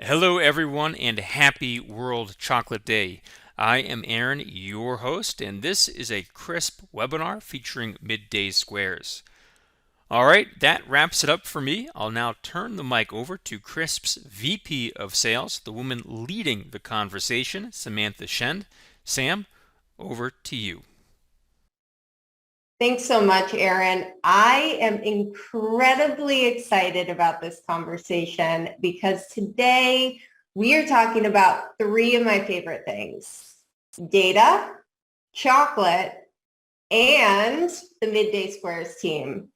Hello, everyone, and happy World Chocolate Day. I am Aaron, your host, and this is a crisp webinar featuring Midday Squares. All right, that wraps it up for me. I'll now turn the mic over to Crisp's VP of Sales, the woman leading the conversation, Samantha Shend. Sam, over to you. Thanks so much, Aaron. I am incredibly excited about this conversation because today we are talking about three of my favorite things: data, chocolate, and the Midday Squares team.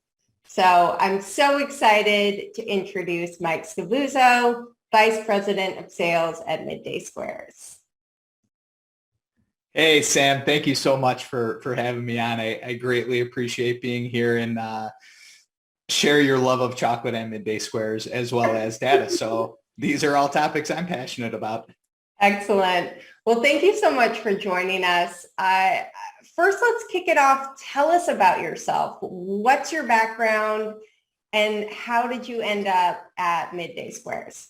So I'm so excited to introduce Mike Scavuzzo, Vice President of Sales at Midday Squares. Hey, Sam, thank you so much for having me on. I greatly appreciate being here and share your love of chocolate and Midday Squares as well as data. So these are all topics I'm passionate about. Excellent. Well, thank you so much for joining us. First, let's kick it off. Tell us about yourself. What's your background and how did you end up at Midday Squares?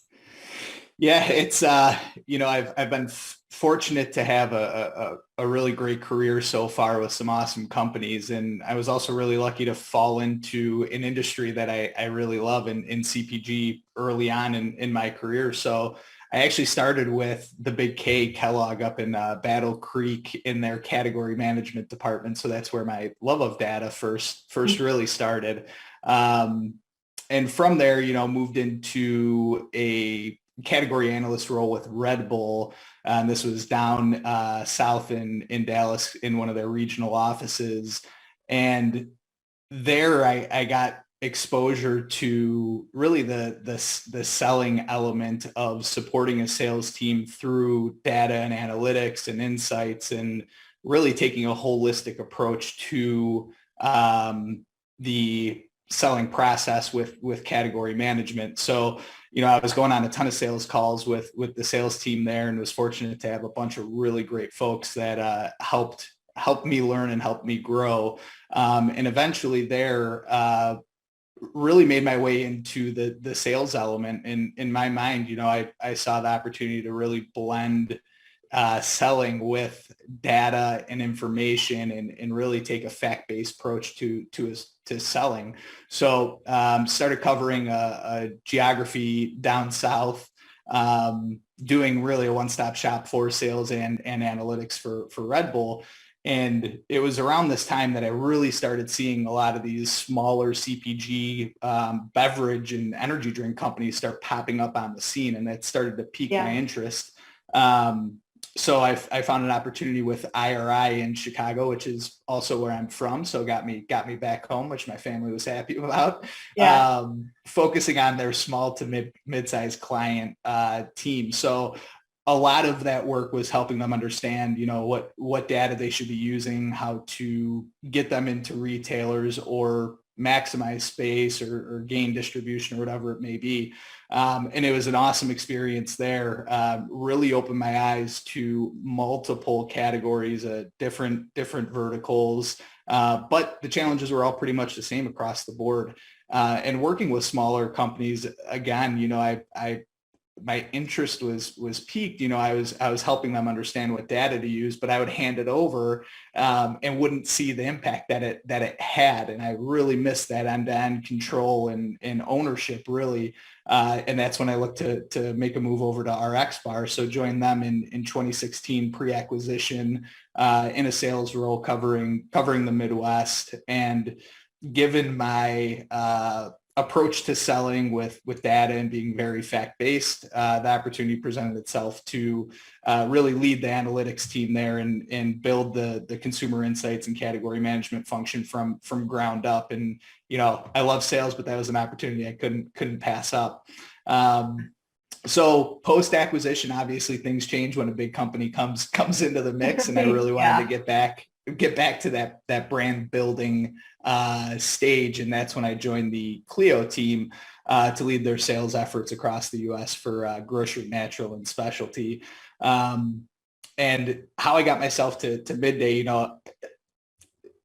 Yeah, it's I've been fortunate to have a really great career so far with some awesome companies, and I was also really lucky to fall into an industry that I really love in CPG early on in my career. So I actually started with the Big K, Kellogg, up in Battle Creek in their category management department. So that's where my love of data first really started. And from there, moved into a category analyst role with Red Bull. This was down south in Dallas in one of their regional offices. And there I got exposure to really the selling element of supporting a sales team through data and analytics and insights, and really taking a holistic approach to the selling process with category management. So, I was going on a ton of sales calls with the sales team there, and was fortunate to have a bunch of really great folks that helped me learn and help me grow. And eventually there, really made my way into the sales element. And in my mind, I saw the opportunity to really blend selling with data and information, and really take a fact-based approach to selling. So started covering a geography down south, doing really a one-stop shop for sales and analytics for Red Bull. And it was around this time that I really started seeing a lot of these smaller CPG beverage and energy drink companies start popping up on the scene, and that started to pique my interest. So I found an opportunity with IRI in Chicago, which is also where I'm from. So got me back home, which my family was happy about. Focusing on their small to mid-sized client team. So a lot of that work was helping them understand, what data they should be using, how to get them into retailers or maximize space or gain distribution or whatever it may be. And it was an awesome experience there. Really opened my eyes to multiple categories, different verticals, but the challenges were all pretty much the same across the board. And working with smaller companies, again, I my interest was piqued. I was helping them understand what data to use, but I would hand it over and wouldn't see the impact that it had. And I really missed that end-to-end control and ownership, really. And that's when I looked to make a move over to RX Bar. So joined them in 2016 pre-acquisition in a sales role covering the Midwest. And given my approach to selling with data and being very fact-based, the opportunity presented itself to really lead the analytics team there and build the consumer insights and category management function from ground up. And, I love sales, but that was an opportunity I couldn't pass up. So post-acquisition, obviously things change when a big company comes into the mix, and I really wanted to get back to that brand building stage. And that's when I joined the Clio team to lead their sales efforts across the U.S. for grocery, natural, and specialty. And how I got myself to Midday,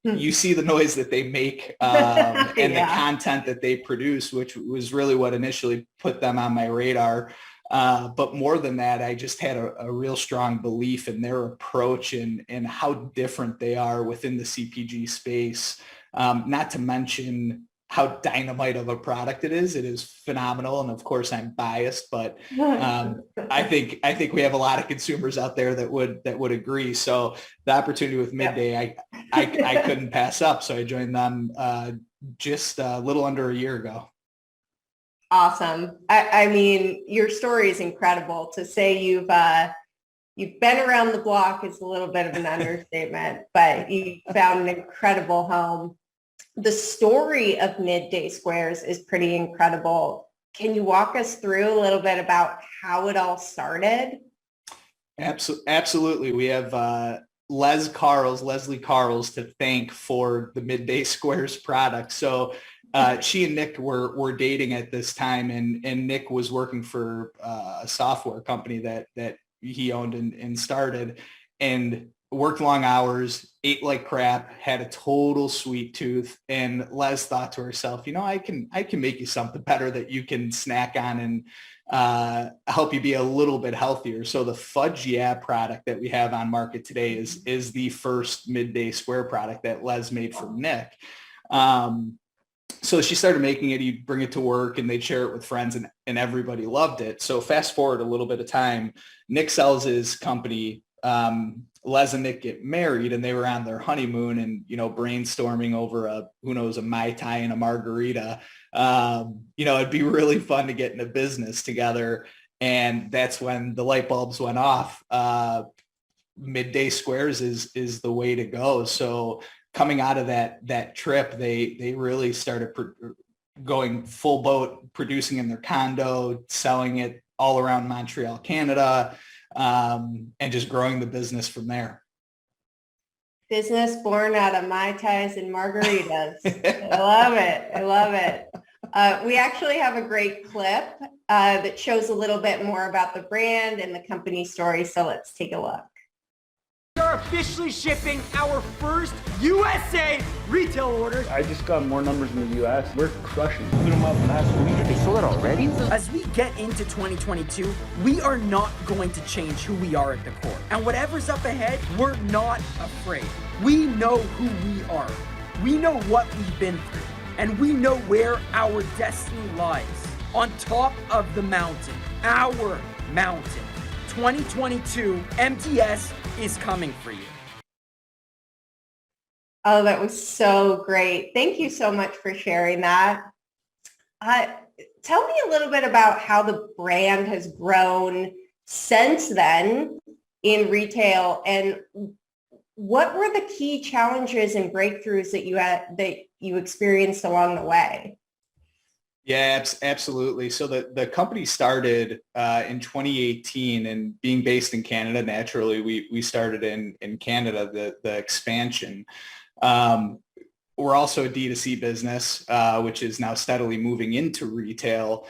you see the noise that they make and the content that they produce, which was really what initially put them on my radar. But more than that, I just had a real strong belief in their approach and how different they are within the CPG space. Not to mention how dynamite of a product it is. It is phenomenal. And of course I'm biased, but I think we have a lot of consumers out there that would agree. So the opportunity with Midday, I couldn't pass up. So I joined them just a little under a year ago. Awesome. I mean, your story is incredible. To say you've been around the block is a little bit of an understatement, but you found an incredible home. The story of Midday Squares is pretty incredible. Can you walk us through a little bit about how it all started? Absolutely. We have Leslie Carls to thank for the Midday Squares product. So she and Nick were dating at this time, and Nick was working for a software company that he owned and started, and worked long hours, ate like crap, had a total sweet tooth. And Les thought to herself, I can make you something better that you can snack on and help you be a little bit healthier. So the Fudge Yeah product that we have on market today is the first Midday Square product that Les made for Nick. So she started making it. He'd bring it to work and they'd share it with friends, and everybody loved it. So fast forward a little bit of time, Nick sells his company. Les and Nick get married, and they were on their honeymoon and, brainstorming over a Mai Tai and a margarita. It'd be really fun to get into business together. And that's when the light bulbs went off. Midday Squares is the way to go. So coming out of that trip, they really started going full boat, producing in their condo, selling it all around Montreal, Canada, and just growing the business from there. Business born out of Mai Tais and margaritas. I love it. We actually have a great clip that shows a little bit more about the brand and the company story. So let's take a look. We are officially shipping our first USA retail orders. I just got more numbers in the US. We're crushing. Put them up last week. They sold it already? As we get into 2022, we are not going to change who we are at the core. And whatever's up ahead, we're not afraid. We know who we are. We know what we've been through. And we know where our destiny lies. On top of the mountain. Our mountain. 2022 MTS is coming for you. Oh, that was so great. Thank you so much for sharing that. Tell me a little bit about how the brand has grown since then in retail, and what were the key challenges and breakthroughs that you experienced along the way? Yeah, absolutely. So the company started in 2018, and being based in Canada, naturally, we started in Canada, the expansion. We're also a D2C business, which is now steadily moving into retail.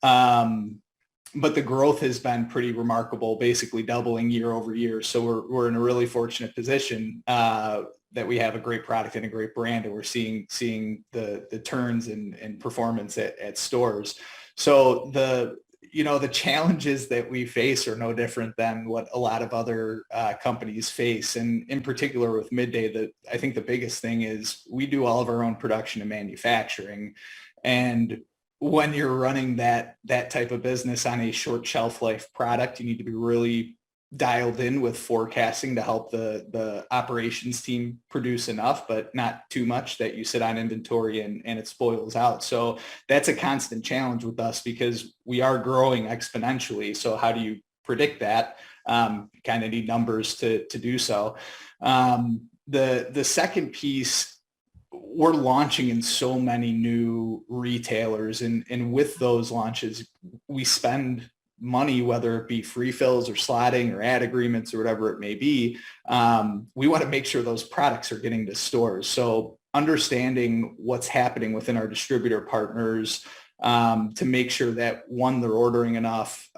But the growth has been pretty remarkable, basically doubling year over year. So we're in a really fortunate position that we have a great product and a great brand, and we're seeing the turns and performance at stores. So the challenges that we face are no different than what a lot of other companies face. And in particular with Midday, I think the biggest thing is we do all of our own production and manufacturing. And when you're running that type of business on a short shelf life product, you need to be really dialed in with forecasting to help the operations team produce enough, but not too much that you sit on inventory and it spoils out. So that's a constant challenge with us because we are growing exponentially. So how do you predict that? Kind of need numbers to do so. The second piece, we're launching in so many new retailers, and with those launches, we spend money, whether it be free fills or slotting or ad agreements or whatever it may be. We want to make sure those products are getting to stores. So understanding what's happening within our distributor partners to make sure that, one, they're ordering enough,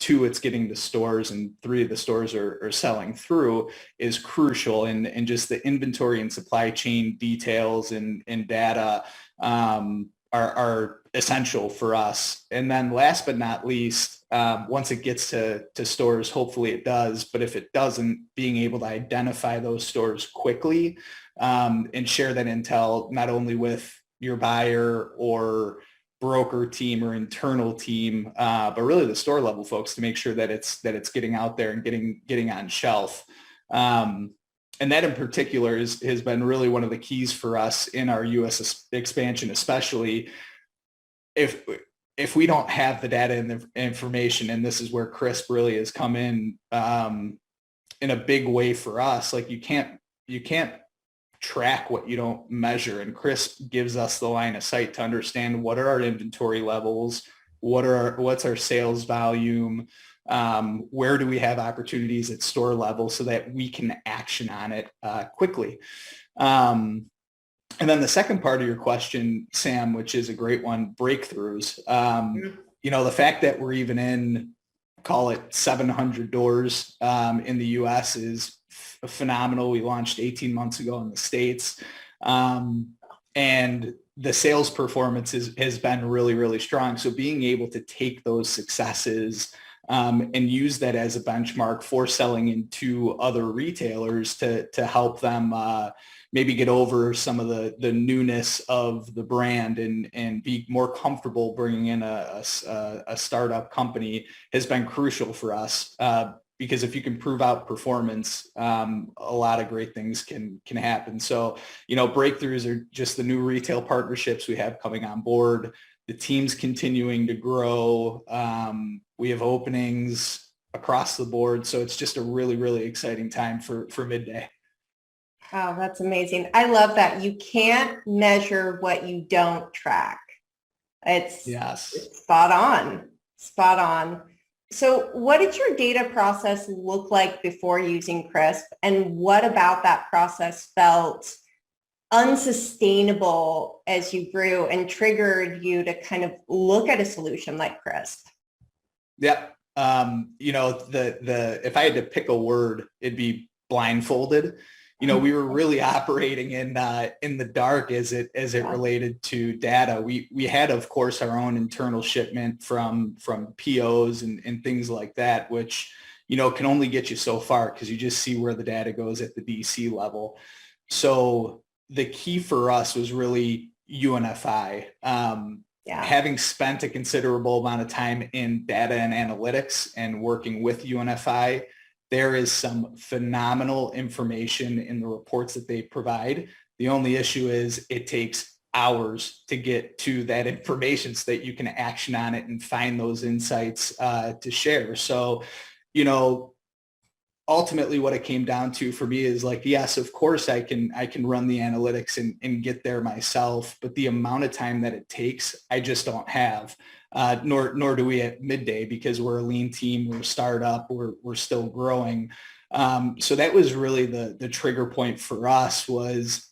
two, it's getting to stores, and three, the stores are selling through is crucial. And just the inventory and supply chain details and data are essential for us. And then last but not least, once it gets to stores, hopefully it does. But if it doesn't, being able to identify those stores quickly and share that intel not only with your buyer or broker team or internal team, but really the store level folks to make sure that it's getting out there and getting on shelf. And that in particular has been really one of the keys for us in our U.S. expansion, especially if we don't have the data and the information, and this is where CRISP really has come in a big way for us. Like you can't track what you don't measure, and CRISP gives us the line of sight to understand what are our inventory levels, what's our sales volume, where do we have opportunities at store level so that we can action on it quickly. And then the second part of your question, Sam, which is a great one, breakthroughs. The fact that we're even in, call it 700 doors in the U.S. is phenomenal. We launched 18 months ago in the States. And the sales performance has been really, really strong. So being able to take those successes and use that as a benchmark for selling into other retailers to help them maybe get over some of the newness of the brand and be more comfortable bringing in a startup company has been crucial for us. Because if you can prove out performance, a lot of great things can happen. So, breakthroughs are just the new retail partnerships we have coming on board. The team's continuing to grow. We have openings across the board. So it's just a really, really exciting time for Midday. Wow, that's amazing. I love that. You can't measure what you don't track. It's spot on. So what did your data process look like before using CRISP? And what about that process felt unsustainable as you grew and triggered you to kind of look at a solution like CRISP? Yep. If I had to pick a word, it'd be blindfolded. We were really operating in the dark as it related to data. We had, of course, our own internal shipment from POs and things like that, which, can only get you so far because you just see where the data goes at the DC level. So the key for us was really UNFI. Having spent a considerable amount of time in data and analytics and working with UNFI, there is some phenomenal information in the reports that they provide. The only issue is it takes hours to get to that information so that you can action on it and find those insights to share. So, ultimately what it came down to for me is like, yes, of course I can run the analytics and get there myself, but the amount of time that it takes, I just don't have. Nor do we at Midday because we're a lean team, we're a startup, we're still growing. So that was really the trigger point for us was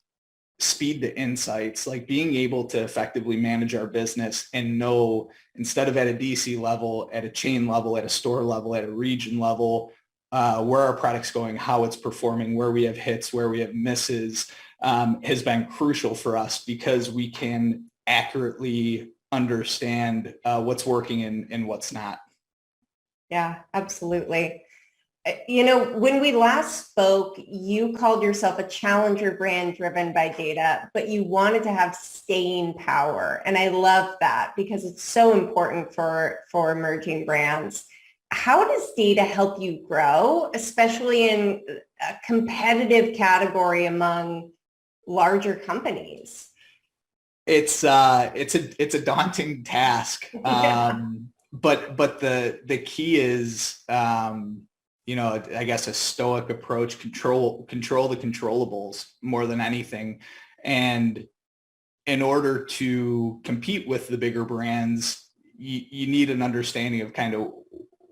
speed to insights, like being able to effectively manage our business and know instead of at a DC level, at a chain level, at a store level, at a region level, where our product's going, how it's performing, where we have hits, where we have misses, has been crucial for us because we can accurately understand what's working and what's not. Yeah, absolutely. When we last spoke, you called yourself a challenger brand driven by data, but you wanted to have staying power. And I love that because it's so important for emerging brands. How does data help you grow, especially in a competitive category among larger companies? It's a daunting task. But the key is, I guess a stoic approach, control the controllables more than anything. And in order to compete with the bigger brands, you need an understanding of kind of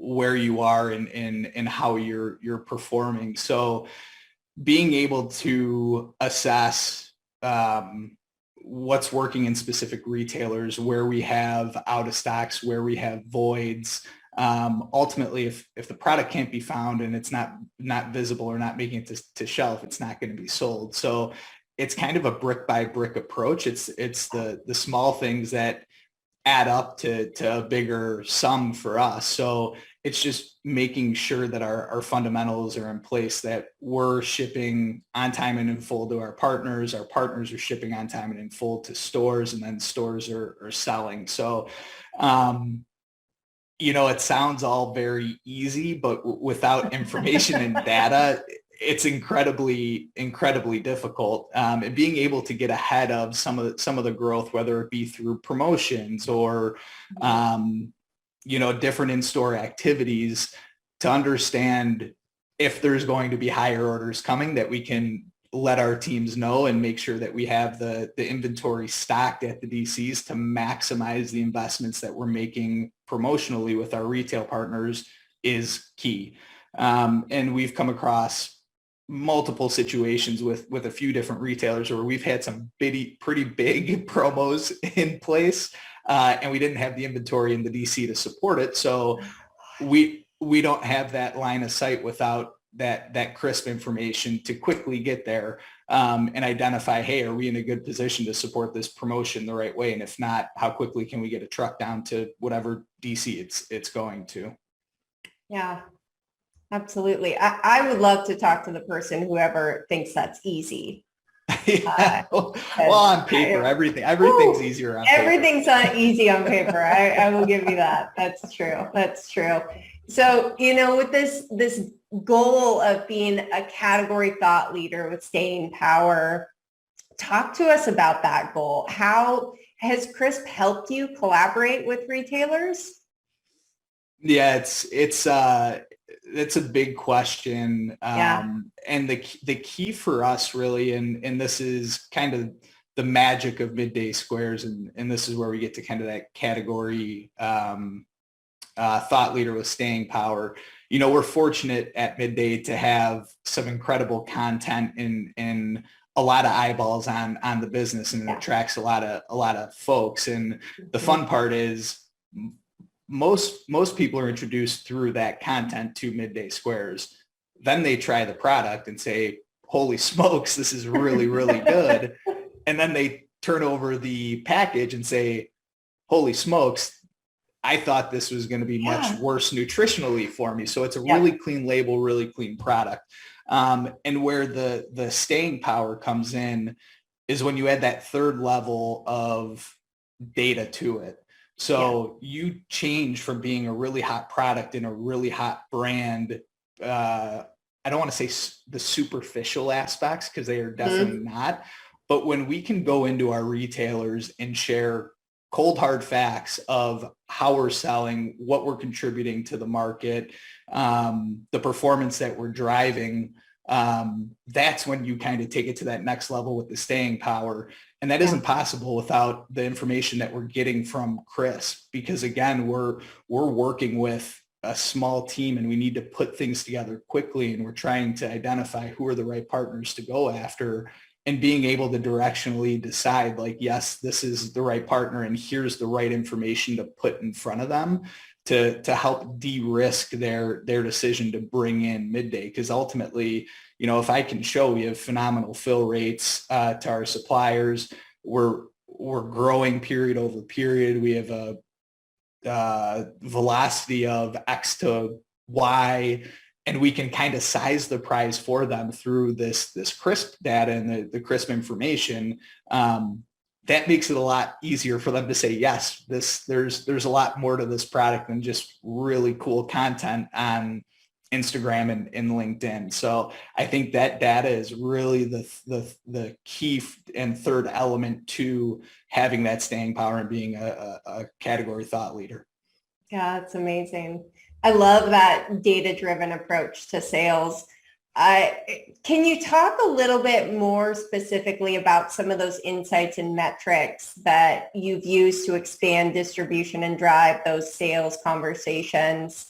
where you are and how you're performing. So being able to assess, what's working in specific retailers, where we have out of stocks, where we have voids. Ultimately, if the product can't be found and it's not visible or not making it to shelf, it's not going to be sold. So it's kind of a brick by brick approach. It's the small things that add up to a bigger sum for us. So it's just making sure that our fundamentals are in place, that we're shipping on time and in full to our partners are shipping on time and in full to stores, and then stores are selling. So, it sounds all very easy, but without information and data, it's incredibly difficult. And being able to get ahead of some of the growth, whether it be through promotions or different in-store activities, to understand if there's going to be higher orders coming, that we can let our teams know and make sure that we have the inventory stocked at the DCs to maximize the investments that we're making promotionally with our retail partners is key. And we've come across multiple situations with a few different retailers where we've had some pretty big promos in place, and we didn't have the inventory in the DC to support it. So we don't have that line of sight without that crisp information to quickly get there and identify, hey, are we in a good position to support this promotion the right way? And if not, how quickly can we get a truck down to whatever DC it's going to? Yeah, absolutely. I would love to talk to the person whoever thinks that's easy. Yeah. Well, on paper, everything's easier on paper. Everything's not easy on paper. I will give you that. That's true. That's true. So, with this goal of being a category thought leader with staying power, talk to us about that goal. How has Crisp helped you collaborate with retailers? Yeah, it's a big question. And the key for us really, and this is kind of the magic of Midday Squares, and this is where we get to kind of that category thought leader with staying power. We're fortunate at Midday to have some incredible content and a lot of eyeballs on the business, and it attracts a lot of folks. And the fun part is most people are introduced through that content to Midday Squares. Then they try the product and say, holy smokes, this is really, really good. And then they turn over the package and say, holy smokes, I thought this was going to be much worse nutritionally for me. So it's a really clean label, really clean product. And where the staying power comes in is when you add that third level of data to it. So you change from being a really hot product in a really hot brand. I don't want to say the superficial aspects, because they are definitely not. But when we can go into our retailers and share cold hard facts of how we're selling, what we're contributing to the market, the performance that we're driving, that's when you kind of take it to that next level with the staying power. And that isn't possible without the information that we're getting from Crisp, because again, we're working with a small team and we need to put things together quickly, and we're trying to identify who are the right partners to go after, and being able to directionally decide, like, yes, this is the right partner and here's the right information to put in front of them to help de-risk their decision to bring in Midday. Because ultimately, if I can show we have phenomenal fill rates to our suppliers, we're growing period over period. We have a velocity of X to Y, and we can kind of size the prize for them through this Crisp data and the Crisp information. That makes it a lot easier for them to say, yes, there's a lot more to this product than just really cool content on Instagram and LinkedIn. So I think that data is really the key and third element to having that staying power and being a category thought leader. Yeah, it's amazing. I love that data-driven approach to sales. Can you talk a little bit more specifically about some of those insights and metrics that you've used to expand distribution and drive those sales conversations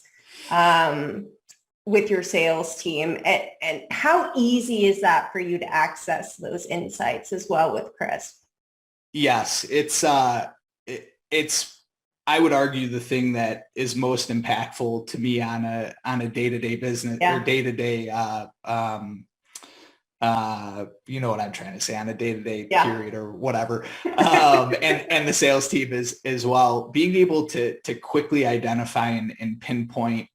with your sales team? And how easy is that for you to access those insights as well with Crisp? Yes, it's I would argue the thing that is most impactful to me on a day-to-day business or day-to-day you know what I'm trying to say, on a day-to-day Yeah. period or whatever. And the sales team is as well, being able to quickly identify and pinpoint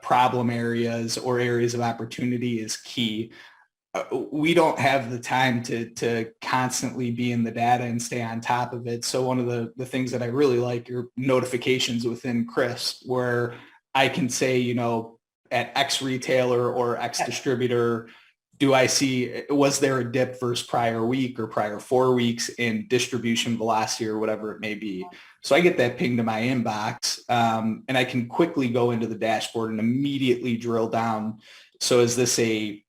problem areas or areas of opportunity is key. We don't have the time to constantly be in the data and stay on top of it. So one of the things that I really like are notifications within Crisp, where I can say, you know, at X retailer or X distributor, do I see, was there a dip versus prior week or prior 4 weeks in distribution velocity or whatever it may be? So I get that ping to my inbox, and I can quickly go into the dashboard and immediately drill down. So is this a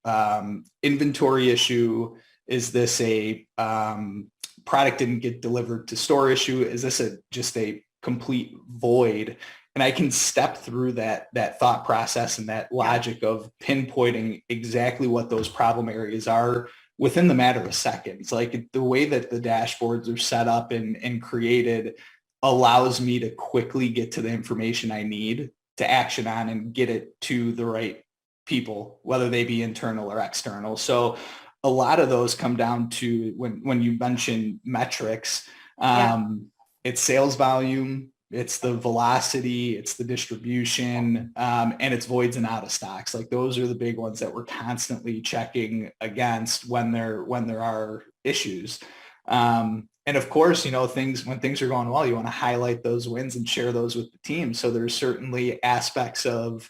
inventory issue? Is this a product didn't get delivered to store issue? Is this just a complete void? And I can step through that thought process and that logic of pinpointing exactly what those problem areas are within the matter of seconds. Like the way that the dashboards are set up and created allows me to quickly get to the information I need to action on and get it to the right people, whether they be internal or external. So a lot of those come down to when you mention metrics, it's sales volume, it's the velocity, it's the distribution, and it's voids and out of stocks. Like those are the big ones that we're constantly checking against when there are issues. And of course, you know, when things are going well, you want to highlight those wins and share those with the team. So there's certainly aspects of,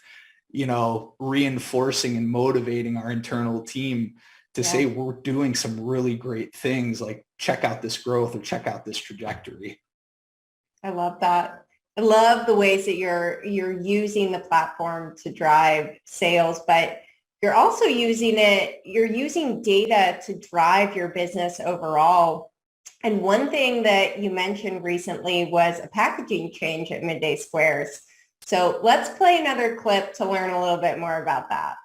you know, reinforcing and motivating our internal team to say we're doing some really great things, like check out this growth or check out this trajectory. I love that. I love the ways that you're using the platform to drive sales, but you're also using data to drive your business overall. And one thing that you mentioned recently was a packaging change at Midday Squares. So let's play another clip to learn a little bit more about that.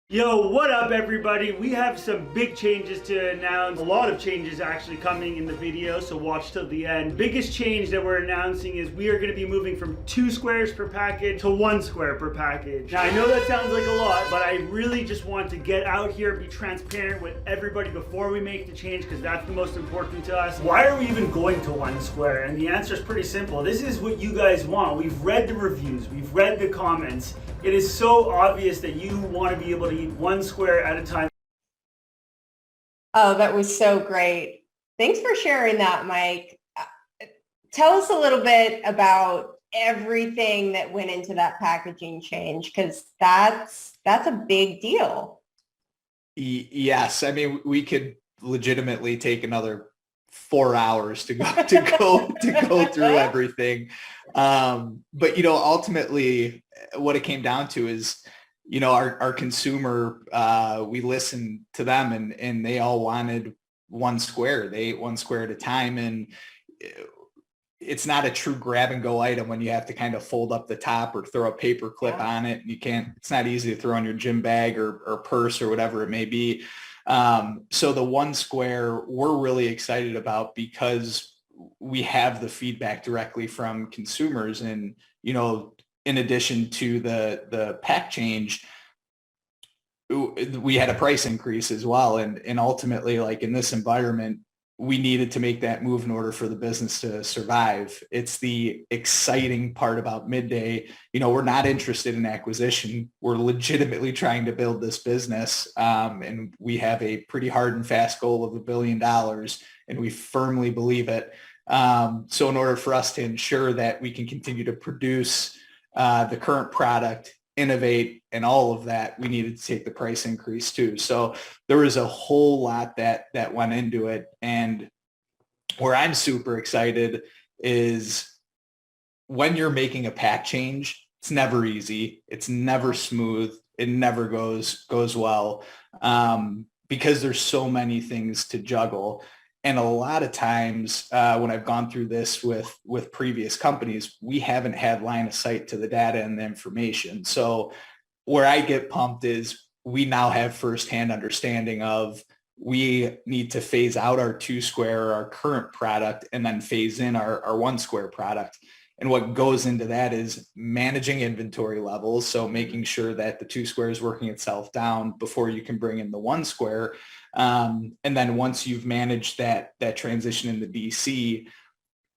Yo, what up everybody? We have some big changes to announce. A lot of changes actually coming in the video, so watch till the end. Biggest change that we're announcing is we are going to be moving from 2 squares per package to 1 square per package. Now I know that sounds like a lot, but I really just want to get out here, be transparent with everybody before we make the change, because that's the most important to us. Why are we even going to 1 square? And the answer is pretty simple. This is what you guys want. We've read the reviews, we've read the comments. It is so obvious that you want to be able to eat 1 square at a time. Oh, that was so great. Thanks for sharing that, Mike. Tell us a little bit about everything that went into that packaging change, because that's a big deal. Yes. I mean, we could legitimately take another 4 hours to go through everything. But, you know, ultimately what it came down to is, you know, our consumer, we listened to them and they all wanted 1 square. They ate 1 square at a time. And it's not a true grab and go item when you have to kind of fold up the top or throw a paper clip on it. It's not easy to throw in your gym bag or purse or whatever it may be. So the 1 square we're really excited about because we have the feedback directly from consumers. And, you know, in addition to the pack change, we had a price increase as well. And ultimately, like in this environment, we needed to make that move in order for the business to survive. It's the exciting part about Midday. You know, we're not interested in acquisition. We're legitimately trying to build this business. And we have a pretty hard and fast goal of $1 billion, and we firmly believe it. So in order for us to ensure that we can continue to produce the current product, innovate, and all of that, we needed to take the price increase too. So there was a whole lot that went into it. And where I'm super excited is when you're making a pack change, it's never easy. It's never smooth. It never goes well because there's so many things to juggle. And a lot of times when I've gone through this with previous companies, we haven't had line of sight to the data and the information. So where I get pumped is we now have firsthand understanding of we need to phase out our 2 square, our current product, and then phase in our 1 square product. And what goes into that is managing inventory levels. So making sure that the 2 square is working itself down before you can bring in the 1 square. And then once you've managed that transition in the DC,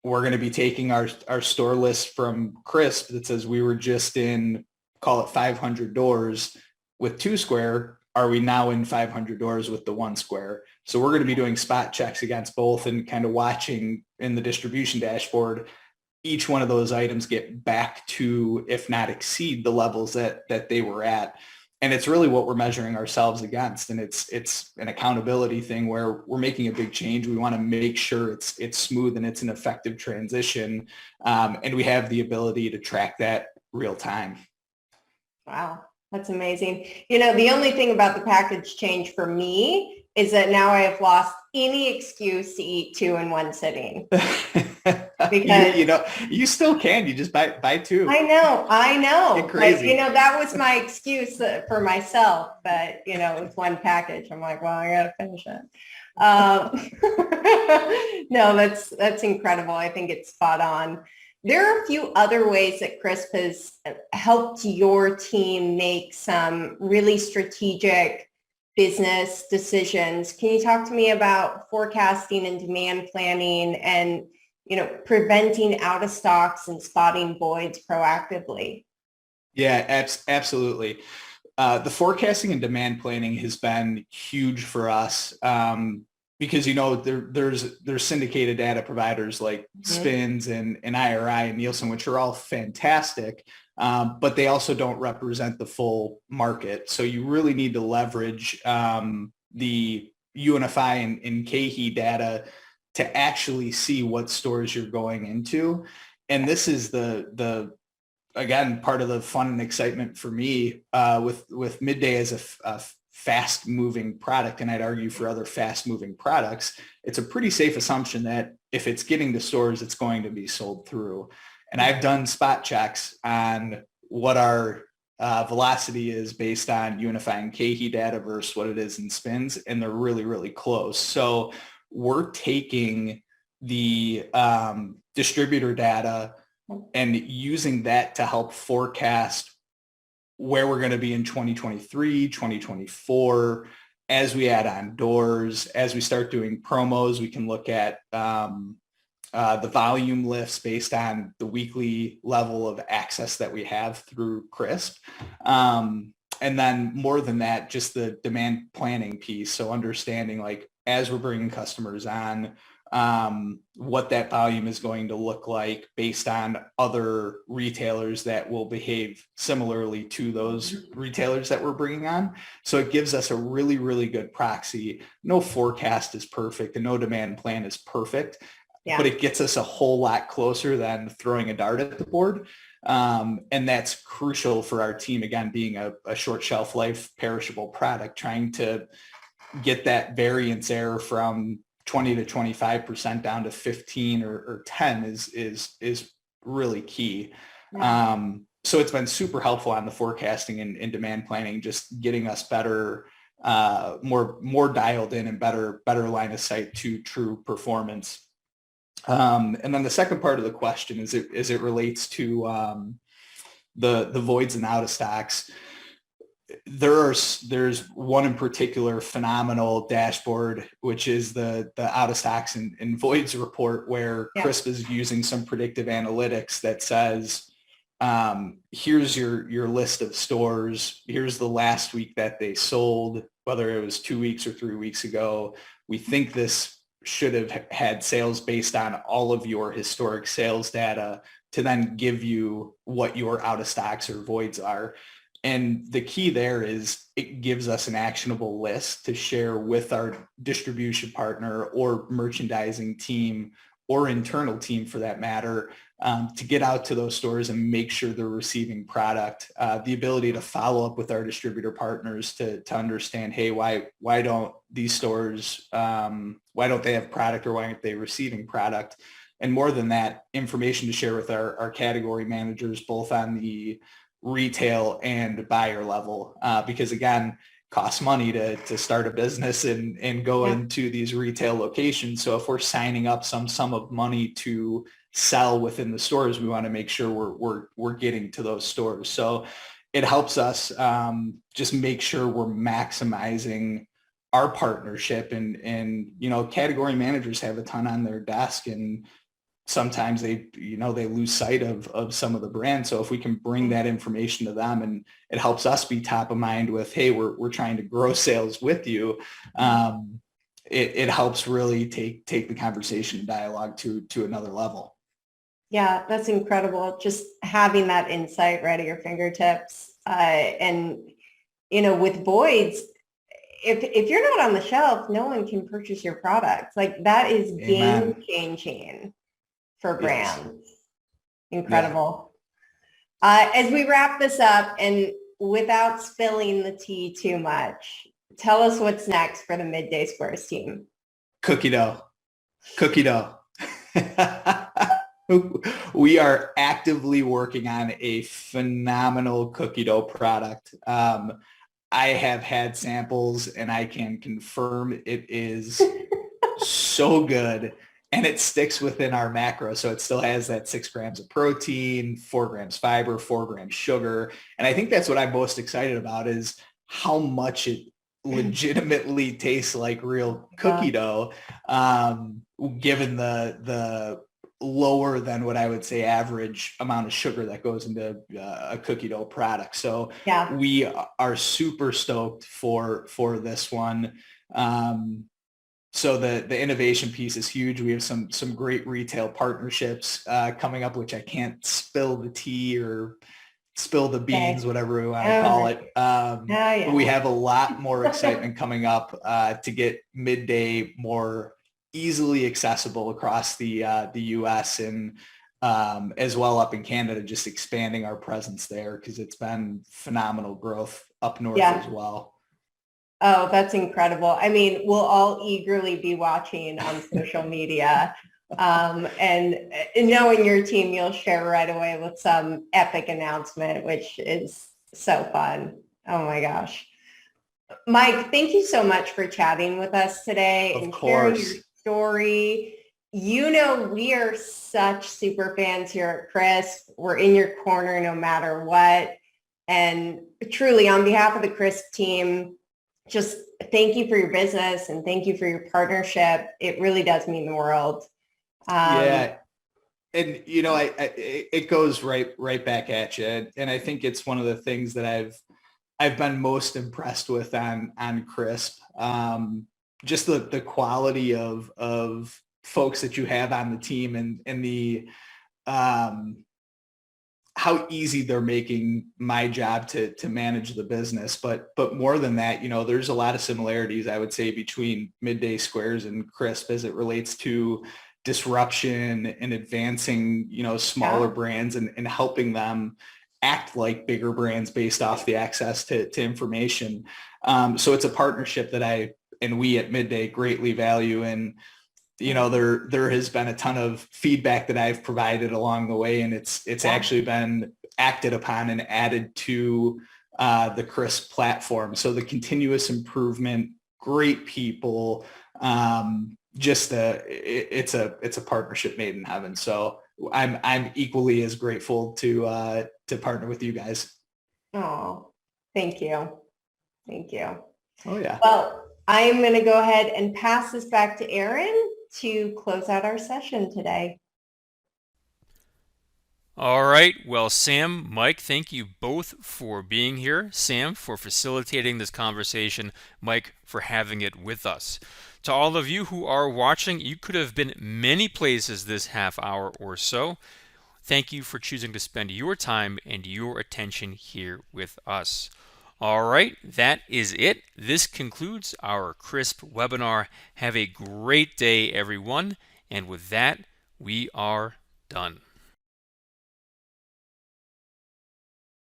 we're going to be taking our store list from Crisp that says we were just in, call it 500 doors with 2 square. Are we now in 500 doors with the 1 square? So we're going to be doing spot checks against both and kind of watching in the distribution dashboard, each one of those items get back to, if not exceed, the levels that they were at. And it's really what we're measuring ourselves against. And it's an accountability thing where we're making a big change. We want to make sure it's smooth and it's an effective transition. And we have the ability to track that real time. Wow, that's amazing. The only thing about the package change for me is that now I have lost any excuse to eat 2 in one sitting. Because you still can. You just buy 2. I know. Get crazy. That was my excuse for myself. But it's one package. I'm like, well, I gotta finish it. No, that's incredible. I think it's spot on. There are a few other ways that Crisp has helped your team make some really strategic business decisions. Can you talk to me about forecasting and demand planning and preventing out of stocks and spotting voids proactively? Yeah, absolutely. The forecasting and demand planning has been huge for us because, there's syndicated data providers like Spins and IRI and Nielsen, which are all fantastic, but they also don't represent the full market. So you really need to leverage the UNFI and KeHE data to actually see what stores you're going into. And this is the again, part of the fun and excitement for me with Midday as a fast moving product. And I'd argue for other fast moving products, it's a pretty safe assumption that if it's getting to stores, it's going to be sold through. And I've done spot checks on what our velocity is based on UNFI and KeHE data versus what it is in Spins. And they're really, really close. So we're taking the distributor data and using that to help forecast where we're going to be in 2023, 2024, as we add on doors, as we start doing promos. We can look at the volume lifts based on the weekly level of access that we have through Crisp. And then more than that, just the demand planning piece. So understanding, like, as we're bringing customers on, what that volume is going to look like based on other retailers that will behave similarly to those retailers that we're bringing on. So it gives us a really, really good proxy. No forecast is perfect and no demand plan is perfect, but it gets us a whole lot closer than throwing a dart at the board. And that's crucial for our team, again, being a short shelf life perishable product, trying to get that variance error from 20 to 25% down to 15 or 10 is really key. So it's been super helpful on the forecasting and demand planning, just getting us better, more dialed in and better line of sight to true performance. And then the second part of the question is it relates to the voids and out of stocks. There's one in particular phenomenal dashboard, which is the out of stocks and voids report, where Crisp is using some predictive analytics that says, here's your list of stores. Here's the last week that they sold, whether it was 2 weeks or 3 weeks ago. We think this should have had sales based on all of your historic sales data to then give you what your out of stocks or voids are. And the key there is it gives us an actionable list to share with our distribution partner or merchandising team or internal team, for that matter, to get out to those stores and make sure they're receiving product. The ability to follow up with our distributor partners to understand, hey, why don't these stores, why don't they have product, or why aren't they receiving product? And more than that, information to share with our category managers, both on the retail and buyer level, because again, costs money to start a business and go into these retail locations. So if we're signing up some sum of money to sell within the stores, we want to make sure we're getting to those stores. So it helps us just make sure we're maximizing our partnership, and category managers have a ton on their desk, and sometimes they lose sight of some of the brands. So if we can bring that information to them, and it helps us be top of mind with, hey, we're trying to grow sales with you. It helps really take the conversation and dialogue to another level. Yeah, that's incredible. Just having that insight right at your fingertips. And, with Boyd's, if you're not on the shelf, no one can purchase your products. Like, that is Amen. game changing for Yes. brands. Incredible. As we wrap this up, and without spilling the tea too much, tell us what's next for the Midday Squares team. Cookie dough. We are actively working on a phenomenal cookie dough product. I have had samples, and I can confirm it is so good, and it sticks within our macro. So it still has that 6 grams of protein, 4 grams fiber, 4 grams sugar. And I think that's what I'm most excited about, is how much it legitimately tastes like real cookie dough, given the lower than what I would say average amount of sugar that goes into a cookie dough product. So Yeah. we are super stoked for this one. So the innovation piece is huge. We have some great retail partnerships coming up, which I can't spill the tea or spill the beans, whatever we want to call it. But we have a lot more excitement coming up to get Midday more easily accessible across the U.S. and as well up in Canada, just expanding our presence there, because it's been phenomenal growth up north as well. Oh, that's incredible. I mean, we'll all eagerly be watching on social media. And knowing your team, you'll share right away with some epic announcement, which is so fun. Oh my gosh. Mike, thank you so much for chatting with us today and sharing your story. We are such super fans here at Crisp. We're in your corner no matter what. And truly, on behalf of the Crisp team, just thank you for your business and thank you for your partnership. It really does mean the world. And it goes right back at you. And I think it's one of the things that I've been most impressed with on Crisp. Just the quality of folks that you have on the team, and the how easy they're making my job to manage the business. But more than that, there's a lot of similarities, I would say, between Midday Squares and Crisp as it relates to disruption and advancing, smaller brands and helping them act like bigger brands based off the access to information. So it's a partnership that we at Midday greatly value. And there has been a ton of feedback that I've provided along the way, and it's actually been acted upon and added to the Crisp platform. So the continuous improvement, great people, it's a partnership made in heaven. So I'm equally as grateful to partner with you guys. Oh, thank you. Thank you. Oh yeah. Well, I'm going to go ahead and pass this back to Aaron to close out our session today. All right. Well, Sam, Mike, thank you both for being here. Sam, for facilitating this conversation. Mike, for having it with us. To all of you who are watching, you could have been many places this half hour or so. Thank you for choosing to spend your time and your attention here with us. All right, that is it. This concludes our Crisp webinar. Have a great day, everyone. And with that, we are done.